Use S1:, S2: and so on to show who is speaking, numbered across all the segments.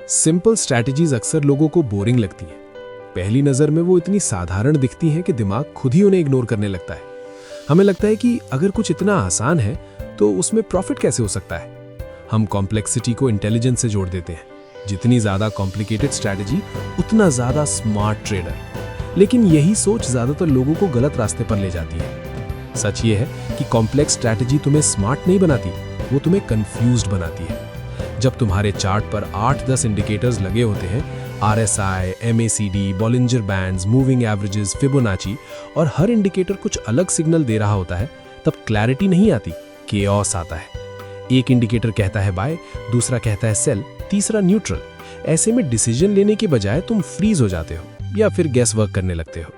S1: Simple strategies अक्सर लोगों को बोरिंग लगती हैं। पहली नज़र में वो इतनी साधारण दिखती हैं कि दिमाग खुद ही उन्हें इग्नोर करने लगता है। हमें लगता है कि अगर कुछ इतना आसान है तो उसमें प्रॉफिट कैसे हो सकता है। हम कॉम्प्लेक्सिटी को इंटेलिजेंस से जोड़ देते हैं। जितनी ज़्यादा कॉम्प्लिकेटेड स्ट्रैटेजी उतना ज़्यादा स्मार्ट ट्रेडर। लेकिन यही सोच ज़्यादातर लोगों को गलत रास्ते पर ले जाती है। सच ये है कि कॉम्प्लेक्स स्ट्रैटेजी तुम्हें स्मार्ट नहीं बनाती, वो तुम्हें कंफ्यूज्ड बनाती है। जब तुम्हारे चार्ट पर 8-10 इंडिकेटर्स लगे होते हैं, RSI, MACD, Bollinger bands, moving averages, Fibonacci, और हर इंडिकेटर कुछ अलग सिग्नल दे रहा होता है, तब क्लैरिटी नहीं आती, केओस आता है। एक इंडिकेटर कहता है बाय, दूसरा कहता है सेल, तीसरा न्यूट्रल। ऐसे में डिसीजन लेने के बजाय तुम फ्रीज हो जाते हो या फिर गैस वर्क करने लगते हो।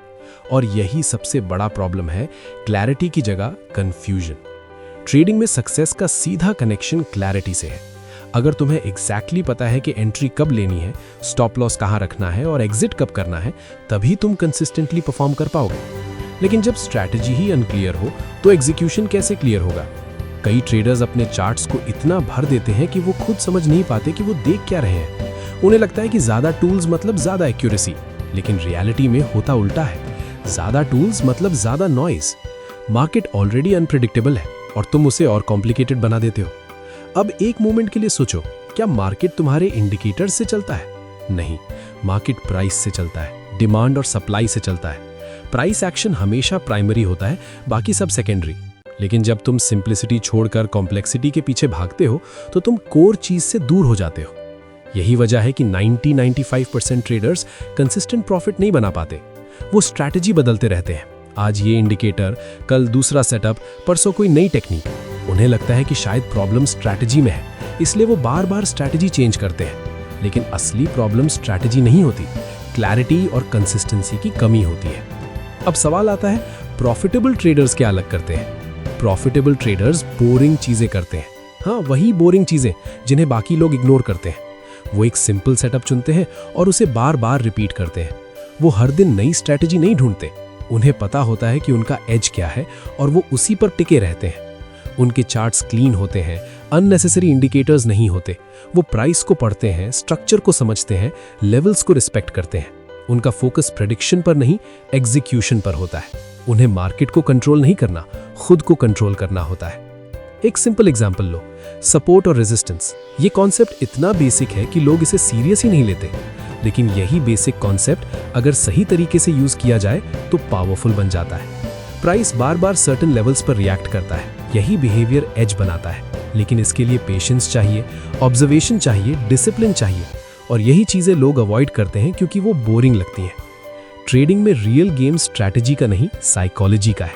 S1: और यही सबसे बड़ा प्रॉब्लम है, क्लैरिटी की जगह कंफ्यूजन। ट्रेडिंग में सक्सेस का सीधा कनेक्शन क्लैरिटी से है। अगर तुम्हें एग्जैक्टली पता है कि एंट्री कब लेनी है, स्टॉप लॉस कहाँ रखना है और एग्जिट कब करना है, तभी तुम कंसिस्टेंटली परफॉर्म कर पाओगे। लेकिन जब स्ट्रैटेजी ही अनक्लियर हो तो एग्जीक्यूशन कैसे क्लियर होगा। कई ट्रेडर्स अपने चार्ट्स को इतना भर देते हैं कि वो खुद समझ नहीं पाते कि वो देख क्या रहे हैं। उन्हें लगता है कि ज्यादा टूल्स मतलब ज्यादा एक्यूरेसी, लेकिन रियलिटी में होता उल्टा है। ज्यादा टूल्स मतलब ज्यादा नॉइज। मार्केट ऑलरेडी अनप्रेडिक्टेबल है और तुम उसे और कॉम्प्लिकेटेड बना देते हो। अब एक मोमेंट के लिए सोचो, क्या मार्केट तुम्हारे इंडिकेटर्स से चलता है? नहीं, मार्केट प्राइस से चलता है, डिमांड और सप्लाई से चलता है। प्राइस एक्शन हमेशा प्राइमरी होता है, बाकी सब सेकेंडरी। लेकिन जब तुम सिंप्लिसिटी छोड़कर कॉम्प्लेक्सिटी के पीछे भागते हो तो तुम कोर चीज से दूर हो जाते हो। यही वजह है कि 90-95% ट्रेडर्स कंसिस्टेंट प्रॉफिट नहीं बना पाते। वो स्ट्रैटेजी बदलते रहते हैं, आज ये इंडिकेटर, कल दूसरा सेटअप, परसों कोई नई टेक्निक। उन्हें लगता है कि शायद प्रॉब्लम स्ट्रैटेजी में है, इसलिए वो बार बार स्ट्रैटेजी चेंज करते हैं। लेकिन असली प्रॉब्लम स्ट्रैटेजी नहीं होती, क्लैरिटी और कंसिस्टेंसी की कमी होती है। अब सवाल आता है, प्रॉफिटेबल ट्रेडर्स क्या अलग करते हैं? प्रॉफिटेबल ट्रेडर्स बोरिंग चीजें करते हैं। हाँ, वही बोरिंग चीजें जिन्हें बाकी लोग इग्नोर करते हैं। वो एक सिंपल सेटअप चुनते हैं और उसे बार बार रिपीट करते हैं। वो हर दिन नई स्ट्रैटेजी नहीं ढूंढते। उन्हें पता होता है कि उनका एज क्या है और वो उसी पर टिके रहते हैं। उनके चार्ट्स क्लीन होते हैं, अननेसेसरी इंडिकेटर्स नहीं होते। वो प्राइस को पढ़ते हैं, स्ट्रक्चर को समझते हैं, लेवल्स को रिस्पेक्ट करते हैं। उनका फोकस प्रेडिक्शन पर नहीं, एग्जीक्यूशन पर होता है। उन्हें मार्केट को कंट्रोल नहीं करना, खुद को कंट्रोल करना होता है। एक सिंपल एग्जांपल लो, सपोर्ट और रेजिस्टेंस। ये कॉन्सेप्ट इतना बेसिक है कि लोग इसे सीरियस ही नहीं लेते। लेकिन यही बेसिक कॉन्सेप्ट अगर सही तरीके से यूज किया जाए तो पावरफुल बन जाता है। प्राइस बार बार सर्टेन लेवल्स पर रिएक्ट करता है, यही बिहेवियर एज बनाता है। लेकिन इसके लिए पेशेंस चाहिए, ऑब्जर्वेशन चाहिए, डिसिप्लिन चाहिए। और यही चीजें लोग अवॉइड करते हैं क्योंकि वो बोरिंग लगती हैं। ट्रेडिंग में रियल गेम स्ट्रैटेजी का नहीं, साइकोलॉजी का है।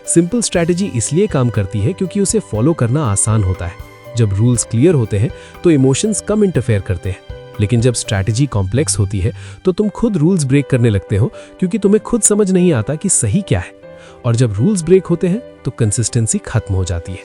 S1: सिंपल स्ट्रैटेजी इसलिए काम करती है क्योंकि उसे फॉलो करना आसान होता है। जब रूल्स क्लियर होते हैं तो इमोशंस कम इंटरफेयर करते हैं। लेकिन जब स्ट्रैटेजी कॉम्प्लेक्स होती है तो तुम खुद रूल्स ब्रेक करने लगते हो क्योंकि तुम्हें खुद समझ नहीं आता कि सही क्या है। और जब रूल्स ब्रेक होते हैं तो कंसिस्टेंसी खत्म हो जाती है।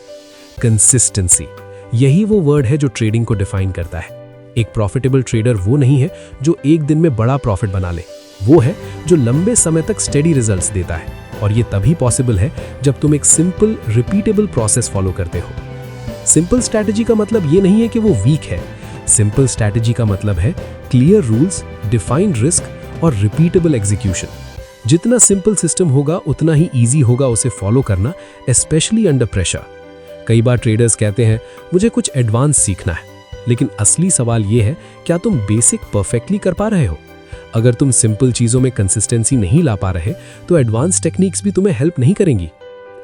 S1: कंसिस्टेंसी, यही वो वर्ड है जो ट्रेडिंग को डिफाइन करता है। एक प्रॉफिटेबल ट्रेडर वो नहीं है जो एक दिन में बड़ा प्रॉफिट बना ले, वो है जो लंबे समय तक स्टेडी रिजल्ट्स देता है। और ये तभी पॉसिबल है जब तुम एक सिंपल, रिपीटेबल प्रोसेस फॉलो करते हो। सिंपल स्ट्रैटेजी का मतलब ये नहीं है कि वो वीक है। सिंपल स्ट्रैटेजी का मतलब है क्लियर रूल्स, डिफाइंड रिस्क और रिपीटेबल एग्जीक्यूशन। जितना सिंपल सिस्टम होगा उतना ही इजी होगा उसे फॉलो करना, स्पेशली अंडर प्रेशर। कई बार ट्रेडर्स कहते हैं मुझे कुछ एडवांस सीखना है, लेकिन असली सवाल ये है, क्या तुम बेसिक परफेक्टली कर पा रहे हो? अगर तुम सिंपल चीजों में कंसिस्टेंसी नहीं ला पा रहे तो एडवांस टेक्निक्स भी तुम्हें हेल्प नहीं करेंगी।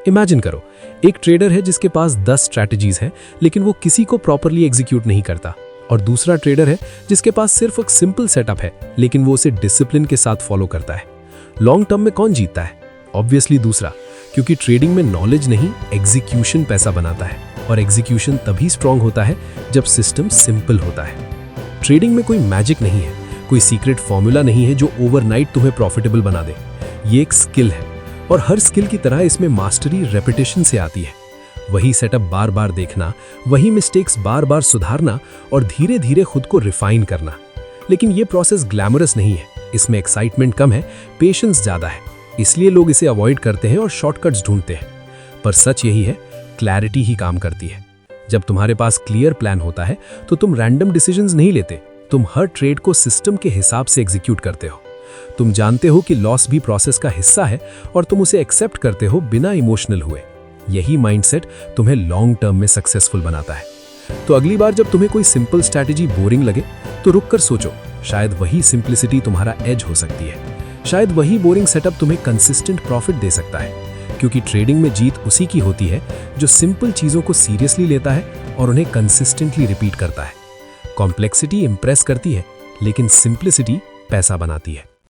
S1: इमेजिन करो, एक ट्रेडर है जिसके पास 10 स्ट्रैटेजीज हैं, लेकिन वो किसी को प्रॉपरली एग्जीक्यूट नहीं करता। और दूसरा ट्रेडर है जिसके पास सिर्फ एक सिंपल सेटअप है, लेकिन वो उसे डिसिप्लिन के साथ फॉलो करता है। लॉन्ग टर्म में कौन जीतता है? ऑब्वियसली दूसरा, क्योंकि ट्रेडिंग में नॉलेज नहीं, एग्जीक्यूशन पैसा बनाता है। और एग्जीक्यूशन तभी स्ट्रांग होता है जब सिस्टम सिंपल होता है। ट्रेडिंग में कोई मैजिक नहीं है, कोई सीक्रेट फॉर्मूला नहीं है जो ओवरनाइट तुम्हें प्रॉफिटेबल बना दे। ये एक स्किल है और हर स्किल की तरह इसमें मास्टरी रेपिटेशन से आती है। वही सेटअप बार बार देखना, वही मिस्टेक्स बार बार सुधारना और धीरे धीरे खुद को रिफाइन करना। लेकिन ये प्रोसेस ग्लैमरस नहीं है, इसमें एक्साइटमेंट कम है, पेशेंस ज्यादा है। इसलिए लोग इसे अवॉइड करते हैं और शॉर्टकट्स ढूंढते हैं। पर सच यही है, क्लैरिटी ही काम करती है। जब तुम्हारे पास क्लियर प्लान होता है तो तुम रैंडम डिसीजंस नहीं लेते, तुम हर ट्रेड को सिस्टम के हिसाब से एग्जीक्यूट करते हो। तुम जानते हो कि लॉस भी प्रोसेस का हिस्सा है और तुम उसे एक्सेप्ट करते हो बिना इमोशनल हुए। यही माइंडसेट तुम्हें लॉन्ग टर्म में सक्सेसफुल बनाता है। तो अगली बार जब तुम्हें कोई सिंपल स्ट्रैटेजी बोरिंग लगे तो रुक कर सोचो, शायद वही सिंप्लिसिटी तुम्हारा एज हो सकती है। शायद वही बोरिंग सेटअप तुम्हें कंसिस्टेंट प्रॉफिट दे सकता है, क्योंकि ट्रेडिंग में जीत उसी की होती है जो सिंपल चीजों को सीरियसली लेता है और उन्हें कंसिस्टेंटली रिपीट करता है। कॉम्प्लेक्सिटी इंप्रेस करती है, लेकिन सिंप्लिसिटी पैसा बनाती है।